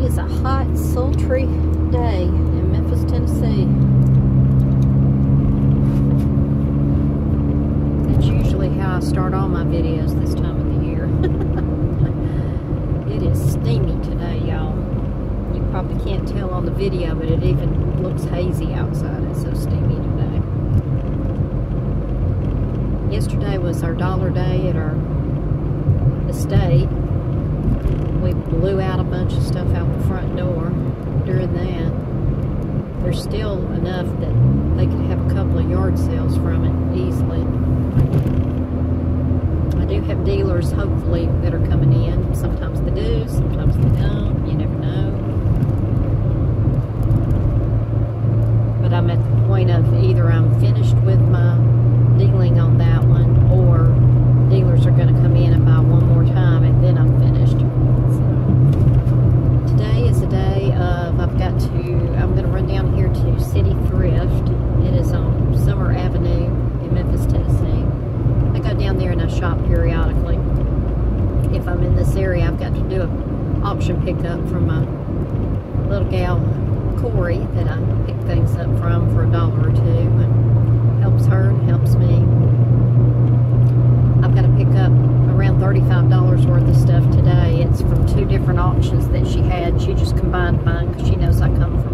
is a hot, sultry day in Memphis, Tennessee. That's usually how I start all my videos this time of the year. It is steamy today, y'all. You probably can't tell on the video, but it even looks hazy outside. It's so steamy today. Yesterday was our dollar day at our estate. We blew out a bunch of stuff out the front door during that. There's still enough that they could have a couple of yard sales from it easily. I do have dealers, hopefully, that are coming in. Sometimes they do, sometimes they don't. You never know. But I'm at the point of either I'm finished with my dealing on that one, or dealers are going to come in and buy one more time, and then I'm finished. So, today is a day of, I'm going to run down here to City Thrift. It is on Summer Avenue in Memphis, Tennessee. I go down there and I shop periodically. If I'm in this area, I've got to do an auction pickup from my little gal, Corey, that I pick things up from for $1 or $2, and helps her and helps me. I've got to pick up around $35 worth of stuff today. It's from 2 different auctions that she had. She just combined mine because she knows I come from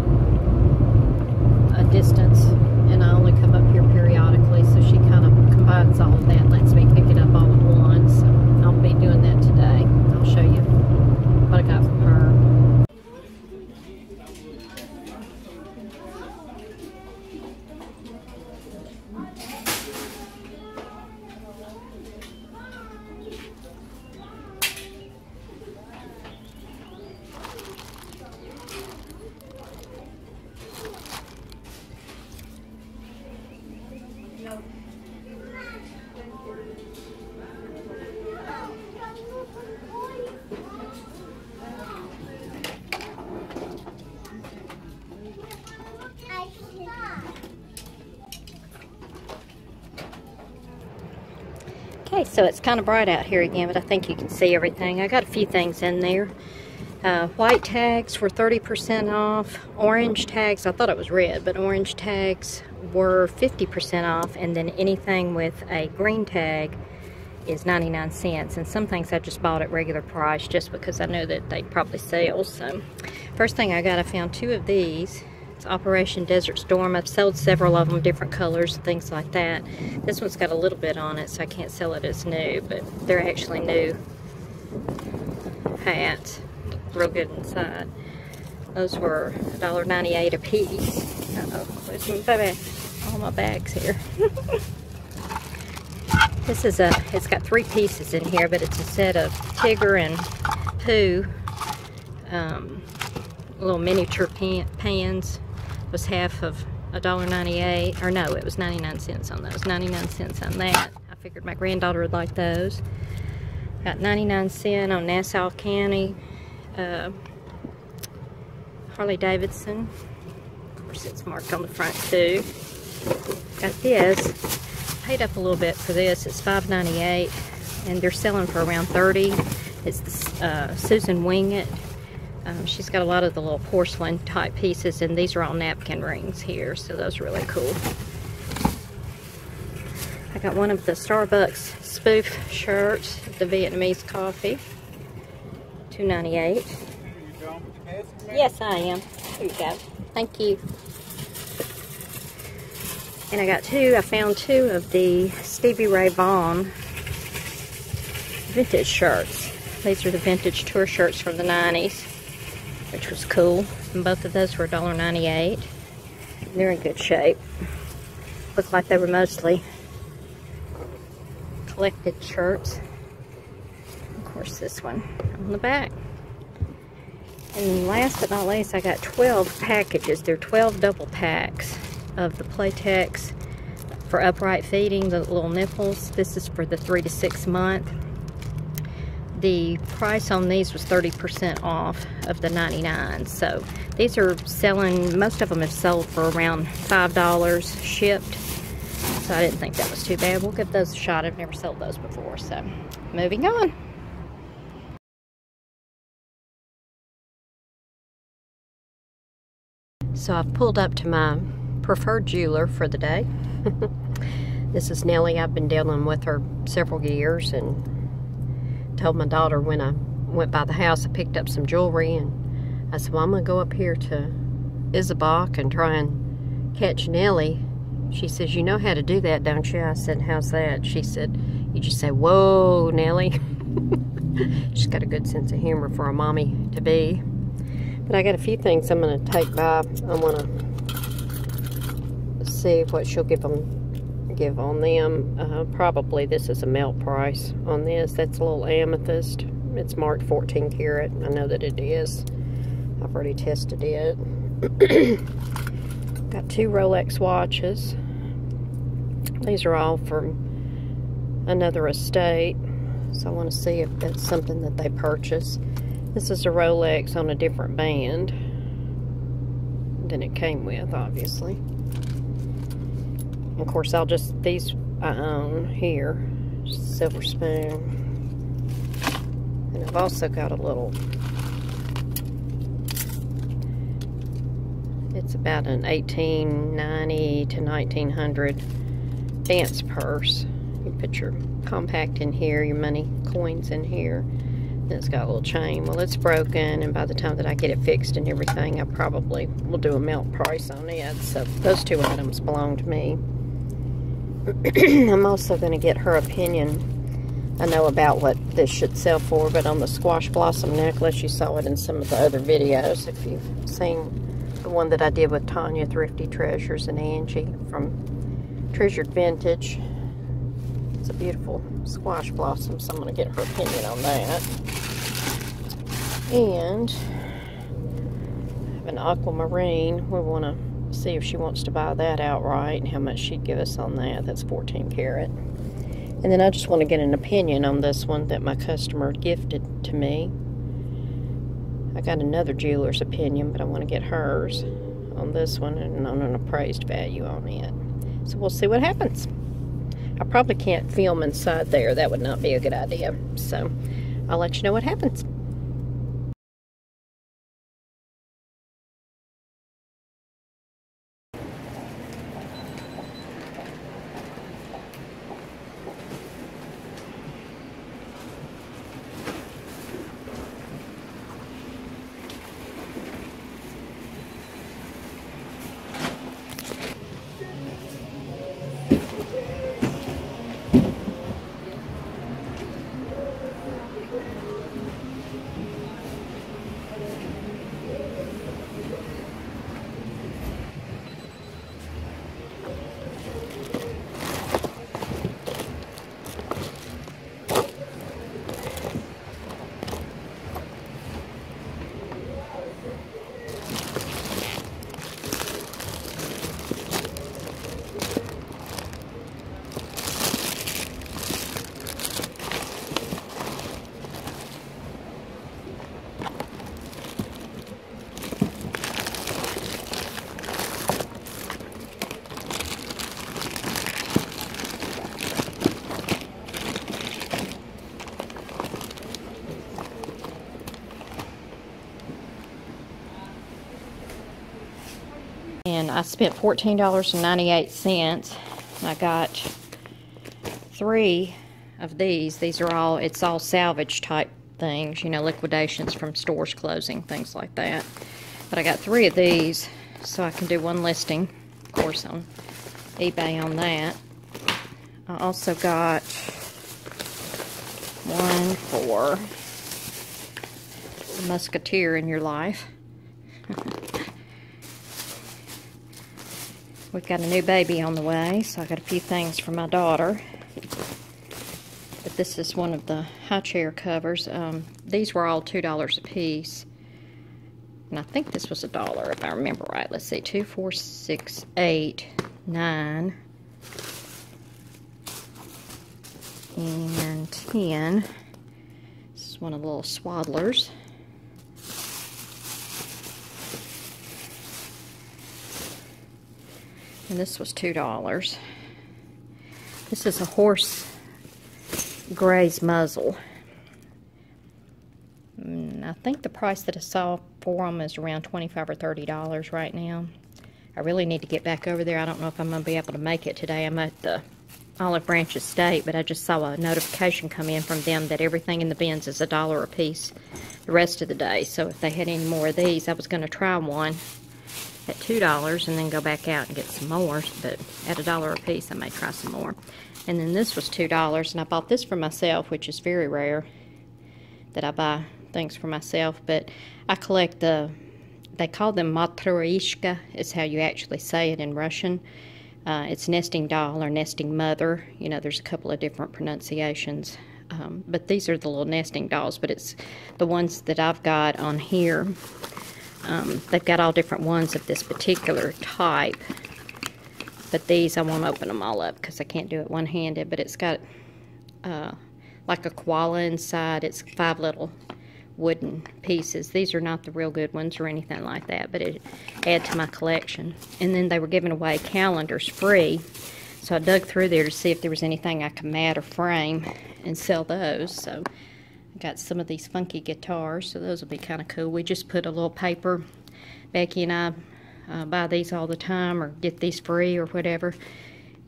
a distance and I only come up here periodically, so she kind of combines all of that and lets me pick it up all at once. So I'll be doing that today. I'll show you what I got from her. Okay, so it's kind of bright out here again, but I think you can see everything. I got a few things in there. White tags were 30% off. Orange tags, I thought it was red, but orange tags were 50% off. And then anything with a green tag is 99 cents. And some things I just bought at regular price just because I knew that they'd probably sell. So first thing I found 2 of these. It's Operation Desert Storm. I've sold several of them, different colors and things like that. This one's got a little bit on it, so I can't sell it as new, but they're actually new hats. Real good inside. Those were $1.98 a piece. Uh-oh, where's my bag? All my bags here. This is it's got 3 pieces in here, but it's a set of Tigger and Pooh little miniature pans. It was half of $1.98, or no, it was 99 cents on those. 99 cents on that. I figured my granddaughter would like those. Got 99 cents on Nassau County Harley Davidson. Of course, it's marked on the front too. Got this. Paid up a little bit for this. It's $5.98, and they're selling for around $30. It's the Susan Wingett. She's got a lot of the little porcelain type pieces, and these are all napkin rings here, so those are really cool. I got one of the Starbucks spoof shirts, the Vietnamese coffee, $2.98. Yes, I am. Here you go. Thank you. And I found 2 of the Stevie Ray Vaughan vintage shirts. These are the vintage tour shirts from the 90s. Which was cool. And both of those were $1.98. They're in good shape. Looked like they were mostly collected shirts. Of course, this one on the back. And then last but not least, I got 12 packages. They're 12 double packs of the Playtex for upright feeding, the little nipples. This is for the 3 to 6 month. The price on these was 30% off of the 99. So these are selling, most of them have sold for around $5 shipped. So I didn't think that was too bad. We'll give those a shot. I've never sold those before. So moving on. So I've pulled up to my preferred jeweler for the day. This is Nellie. I've been dealing with her several years, and told my daughter when I went by the house, I picked up some jewelry, and I said, well, I'm going to go up here to Isabach and try and catch Nellie. She says, you know how to do that, don't you? I said, how's that? She said, you just say, whoa, Nellie. She's got a good sense of humor for a mommy to be. But I got a few things I'm going to take by. I want to see what she'll give on them. Probably this is a melt price on this. That's a little amethyst. It's marked 14 karat. I know that it is. I've already tested it. Got 2 Rolex watches. These are all from another estate, so I want to see if that's something that they purchase. This is a Rolex on a different band than it came with, obviously. And of course, these I own here. Silver spoon. And I've also got a little, it's about an 1890 to 1900 dance purse. You put your compact in here, your money coins in here, and it's got a little chain. Well, it's broken, and by the time that I get it fixed and everything, I probably will do a melt price on it. So those 2 items belong to me. I'm also going to get her opinion. I know about what this should sell for, but on the squash blossom necklace, you saw it in some of the other videos. If you've seen the one that I did with Tanya, Thrifty Treasures, and Angie from Treasured Vintage. It's a beautiful squash blossom, so I'm going to get her opinion on that. And I have an aquamarine. We want to see if she wants to buy that outright and how much she'd give us on that. That's 14 karat. And then I just want to get an opinion on this one that my customer gifted to me. I got another jeweler's opinion, but I want to get hers on this one and on an appraised value on it. So we'll see what happens. I probably can't film inside there. That would not be a good idea. So I'll let you know what happens. And I spent $14.98. I got 3 of these. These are all, it's all salvage type things, you know, liquidations from stores closing, things like that. But I got 3 of these, so I can do one listing, of course, on eBay on that. I also got one for the musketeer in your life. We've got a new baby on the way, so I got a few things for my daughter. But this is one of the high chair covers. These were all $2 a piece. And I think this was $1 if I remember right. Let's see, 2, 4, 6, 8, 9, and 10. This is one of the little swaddlers. And this was $2. This is a horse graze muzzle. and I think the price that I saw for them is around $25 or $30 right now. I really need to get back over there. I don't know if I'm going to be able to make it today. I'm at the Olive Branch Estate, but I just saw a notification come in from them that everything in the bins is $1 a piece the rest of the day. So if they had any more of these, I was going to try one at $2 and then go back out and get some more, but at $1 a piece I may try some more. And then this was $2, and I bought this for myself, which is very rare that I buy things for myself, but I collect they call them matryoshka, is how you actually say it in Russian. It's nesting doll or nesting mother. You know, there's a couple of different pronunciations. But these are the little nesting dolls, but it's the ones that I've got on here. They've got all different ones of this particular type. But these, I won't open them all up because I can't do it one-handed. But it's got like a koala inside. It's 5 little wooden pieces. These are not the real good ones or anything like that, but it add to my collection. And then they were giving away calendars free, so I dug through there to see if there was anything I could mat or frame and sell those. So I got some of these funky guitars, so those will be kind of cool. We just put a little paper. Becky and I buy these all the time or get these free or whatever,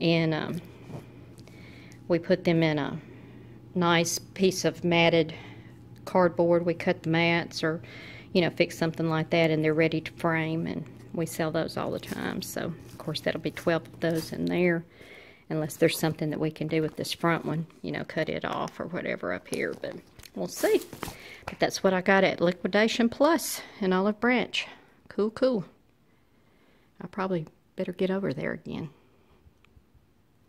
and we put them in a nice piece of matted cardboard. We cut the mats or, you know, fix something like that, and they're ready to frame, and we sell those all the time. So of course that'll be 12 of those in there, unless there's something that we can do with this front one, you know, cut it off or whatever up here, but we'll see. But that's what I got at Liquidation Plus in Olive Branch. Cool, cool. I probably better get over there again.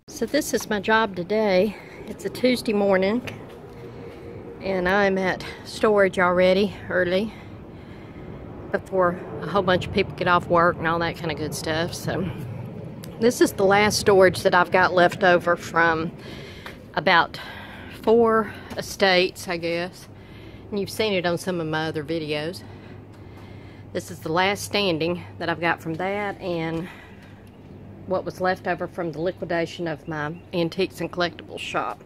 So this is my job today. It's a Tuesday morning, and I'm at storage already early before a whole bunch of people get off work and all that kind of good stuff. So this is the last storage that I've got left over from about 4 estates, I guess. And you've seen it on some of my other videos. This is the last standing that I've got from that and what was left over from the liquidation of my antiques and collectibles shop.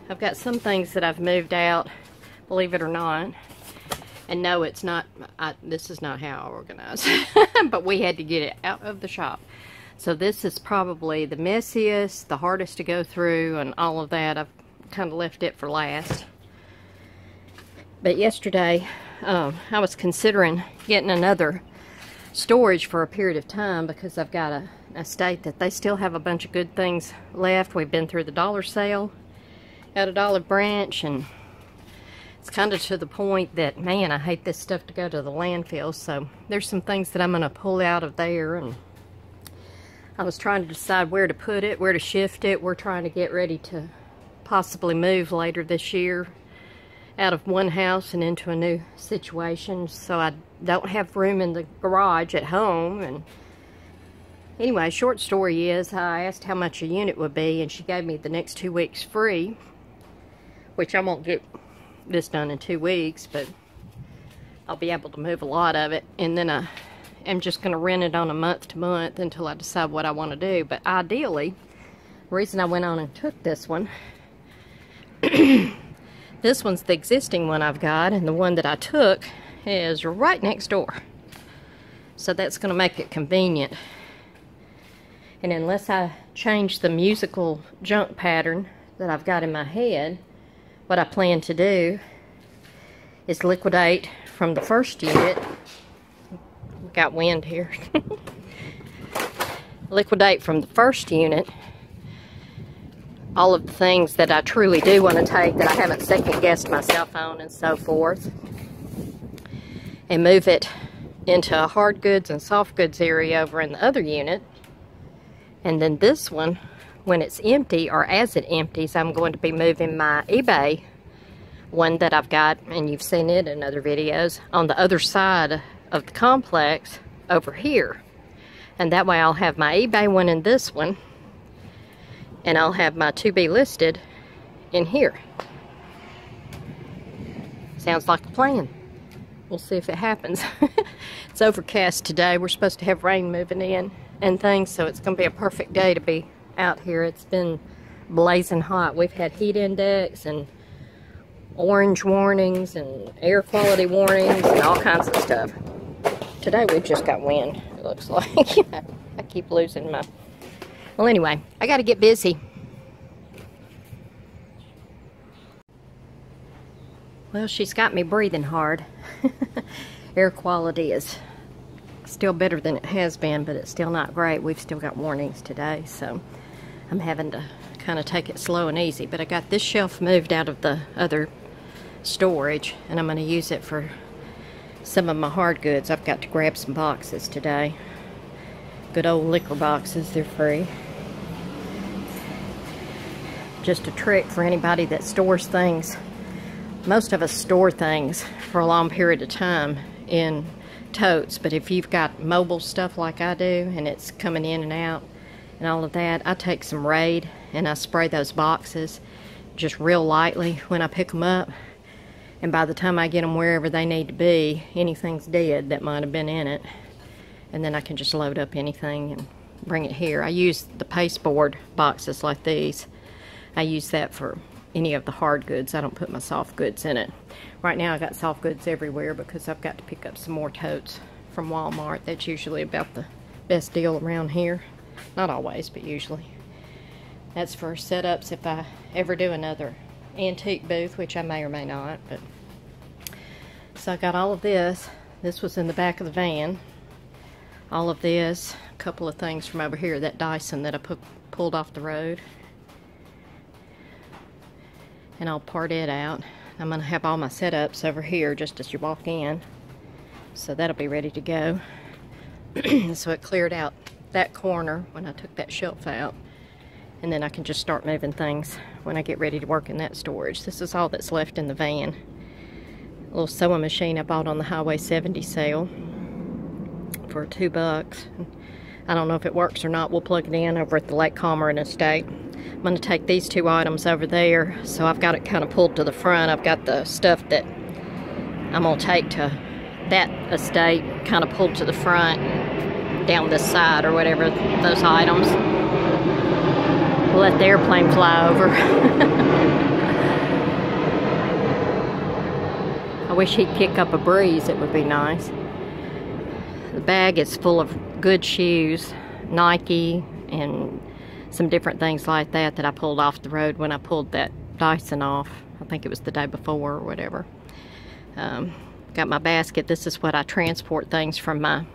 I've got some things that I've moved out, believe it or not. And no, it's not, this is not how I organize. But we had to get it out of the shop. So this is probably the messiest, the hardest to go through, and all of that. I've kind of left it for last. But yesterday, I was considering getting another storage for a period of time because I've got an estate that they still have a bunch of good things left. We've been through the dollar sale out at Olive Branch, and it's kind of to the point that, man, I hate this stuff to go to the landfill. So there's some things that I'm going to pull out of there, and I was trying to decide where to put it, where to shift it. We're trying to get ready to possibly move later this year out of one house and into a new situation, so I don't have room in the garage at home. And anyway, short story is, I asked how much a unit would be, and she gave me the next 2 weeks free, which I won't get this done in 2 weeks, but I'll be able to move a lot of it, and then I am just going to rent it on a month to month until I decide what I want to do. But ideally, the reason I went on and took this one this one's the existing one I've got, and the one that I took is right next door. So that's going to make it convenient. And unless I change the musical junk pattern that I've got in my head, what I plan to do is liquidate from the first unit. Got wind here. Liquidate from the first unit all of the things that I truly do want to take that I haven't second-guessed myself on and so forth, and move it into a hard goods and soft goods area over in the other unit. And then this one, when it's empty, or as it empties, I'm going to be moving my eBay one that I've got, and you've seen it in other videos, on the other side of the complex over here. And that way I'll have my eBay one in this one, and I'll have my to be listed in here. Sounds like a plan. We'll see if it happens. It's overcast today. We're supposed to have rain moving in and things, so it's going to be a perfect day to be out here. It's been blazing hot. We've had heat index, and orange warnings and air quality warnings and all kinds of stuff. Today we've just got wind, it looks like. I keep losing my... Well, anyway, I got to get busy. Well, she's got me breathing hard. Air quality is still better than it has been, but it's still not great. We've still got warnings today, so I'm having to kind of take it slow and easy. But I got this shelf moved out of the other storage, and I'm going to use it for some of my hard goods. I've got to grab some boxes today. Good old liquor boxes, they're free. Just a trick for anybody that stores things. Most of us store things for a long period of time in totes, but if you've got mobile stuff like I do and it's coming in and out and all of that, I take some Raid and I spray those boxes just real lightly when I pick them up, and by the time I get them wherever they need to be, anything's dead that might have been in it, and then I can just load up anything and bring it here. I use the pasteboard boxes like these. I use that for any of the hard goods. I don't put my soft goods in it. Right now I got soft goods everywhere because I've got to pick up some more totes from Walmart. That's usually about the best deal around here. Not always, but usually. That's for setups if I ever do another antique booth, which I may or may not. But so I got all of this. This was in the back of the van. All of this, a couple of things from over here, that Dyson that I pulled off the road. And I'll part it out. I'm going to have all my setups over here just as you walk in. So that'll be ready to go. So it cleared out that corner when I took that shelf out. And then I can just start moving things when I get ready to work in that storage. This is all that's left in the van. A little sewing machine I bought on the Highway 70 sale for $2. I don't know if it works or not. We'll plug it in over at the Lake Comeron estate. I'm going to take these two items over there, so I've got it kind of pulled to the front. I've got the stuff that I'm going to take to that estate kind of pulled to the front, down this side or whatever, those items. We'll let the airplane fly over. I wish he'd kick up a breeze, it would be nice. The bag is full of good shoes, Nike, and some different things like that that I pulled off the road when I pulled that Dyson off. I think it was the day before or whatever. Got my basket. This is what I transport things from my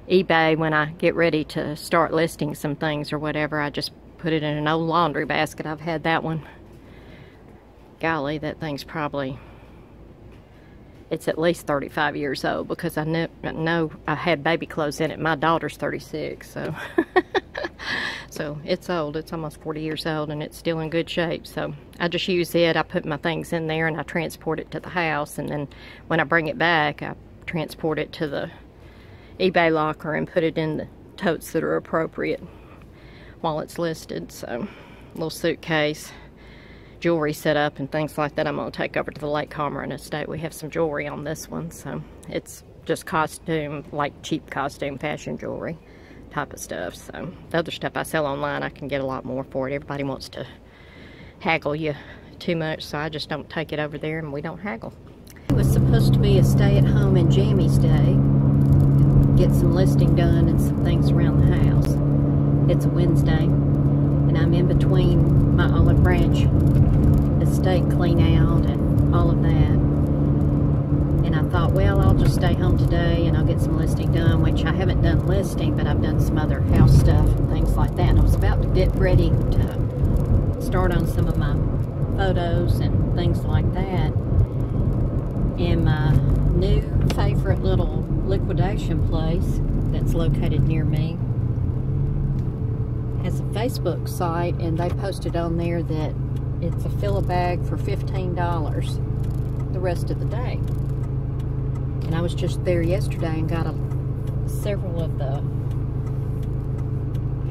eBay when I get ready to start listing some things or whatever. I just put it in an old laundry basket. I've had that one. Golly, that thing's probably... It's at least 35 years old because I know I had baby clothes in it. My daughter's 36, so... So it's old. It's almost 40 years old and it's still in good shape. So I just use it. I put my things in there and I transport it to the house, and then when I bring it back I transport it to the eBay locker and put it in the totes that are appropriate while it's listed. So a little suitcase, jewelry set up and things like that I'm going to take over to the Lake Comeron estate. We have some jewelry on this one, so it's just costume, like cheap costume fashion jewelry type of stuff. So the other stuff I sell online, I can get a lot more for it. Everybody wants to haggle you too much, so I just don't take it over there and we don't haggle. It was supposed to be a stay-at-home and Jamie's day, get some listing done and some things around the house. It's a Wednesday and I'm in between my Olive Branch estate clean out and all of that. And I thought, well, I'll just stay home today and I'll get some listing done, which I haven't done listing, but I've done some other house stuff and things like that. And I was about to get ready to start on some of my photos and things like that. And my new favorite little liquidation place that's located near me has a Facebook site, and they posted on there that it's a fill-a-bag for $15 the rest of the day. And I was just there yesterday and got several of the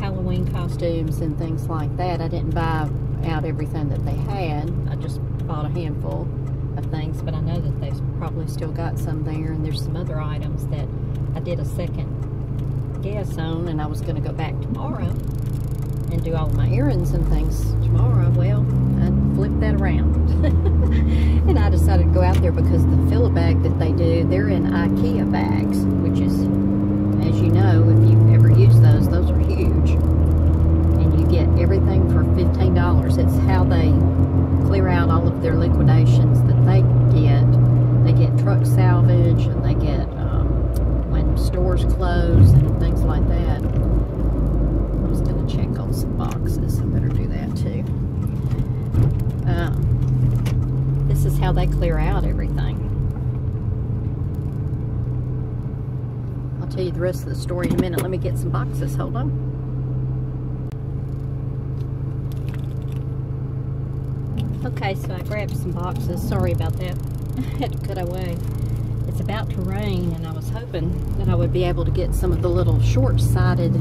Halloween costumes and things like that. I didn't buy out everything that they had. I just bought a handful of things, but I know that they've probably still got some there, and there's some other items that I did a second guess on, and I was going to go back tomorrow and do all my errands and things tomorrow. Well, I flip that around. And I decided to go out there because the fill-a-bag that they do, they're in IKEA bags, which is, as you know, if you've ever used those are huge. And you get everything for $15. It's how they clear out all of their liquidations that they get. They get truck salvage, and they get when stores close and things like that. I was going to check on some boxes. I better do that too. This is how they clear out everything. I'll tell you the rest of the story in a minute. Let me get some boxes. Hold on. Okay, so I grabbed some boxes. Sorry about that. I had to cut away. It's about to rain, and I was hoping that I would be able to get some of the little short-sided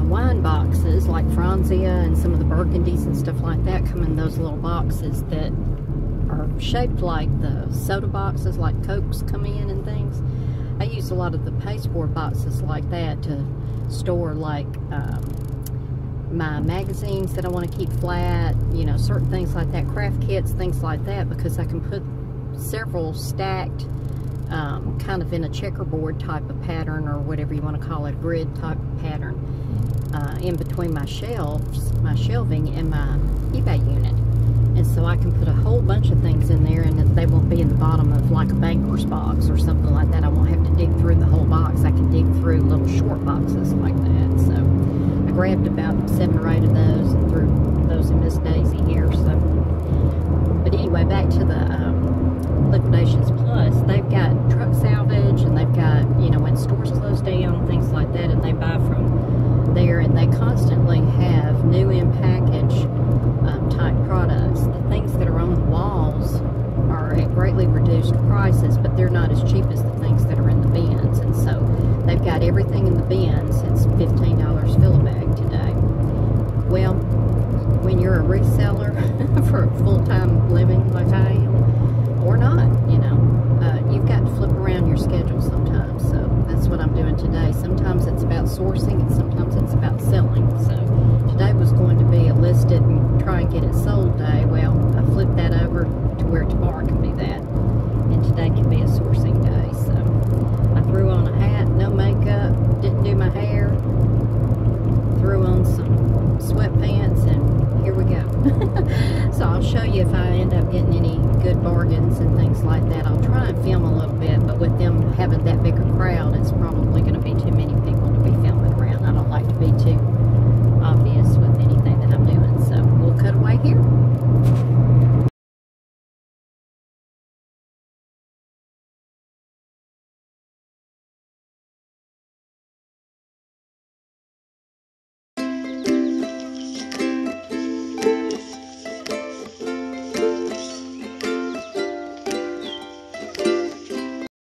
wine boxes, like Franzia and some of the Burgundies and stuff like that, come in those little boxes that are shaped like the soda boxes, like Cokes come in and things. I use a lot of the pasteboard boxes like that to store, like, my magazines that I want to keep flat, you know, certain things like that, craft kits, things like that, because I can put several stacked kind of in a checkerboard type of pattern, or whatever you want to call it, grid type pattern, in between my shelves, my shelving, and my eBay unit. And so I can put a whole bunch of things in there, and they won't be in the bottom of like a banker's box or something like that. I won't have to dig through the whole box. I can dig through little short boxes like that. So I grabbed about 7 or 8 of those and threw those in Miss Daisy here. So, but anyway, back to the Liquidations Plus. They've got truck salvage, and they've got, you know, when stores close down, things like that, and they buy from there, and they constantly have new in package type products. The things that are on the walls are at greatly reduced prices, but they're not as cheap as the things that are in the bins. And so they've got everything in the bins. It's $15 fill-a-bag today. Well, when you're a reseller for a full-time living like I am, or not, you know, you've got to flip around your schedule sometimes. So that's what I'm doing today. Sometimes it's about sourcing, and sometimes it's about selling. So today was going to be a listed and try and get it sold day. Well, I flipped that over to where tomorrow can be that, and today can be a sourcing day. So I threw on a hat, no makeup, didn't do my hair, threw on some sweatpants, and here we go. So I'll show you if I end up getting any good bargains and things like that. I'll try and film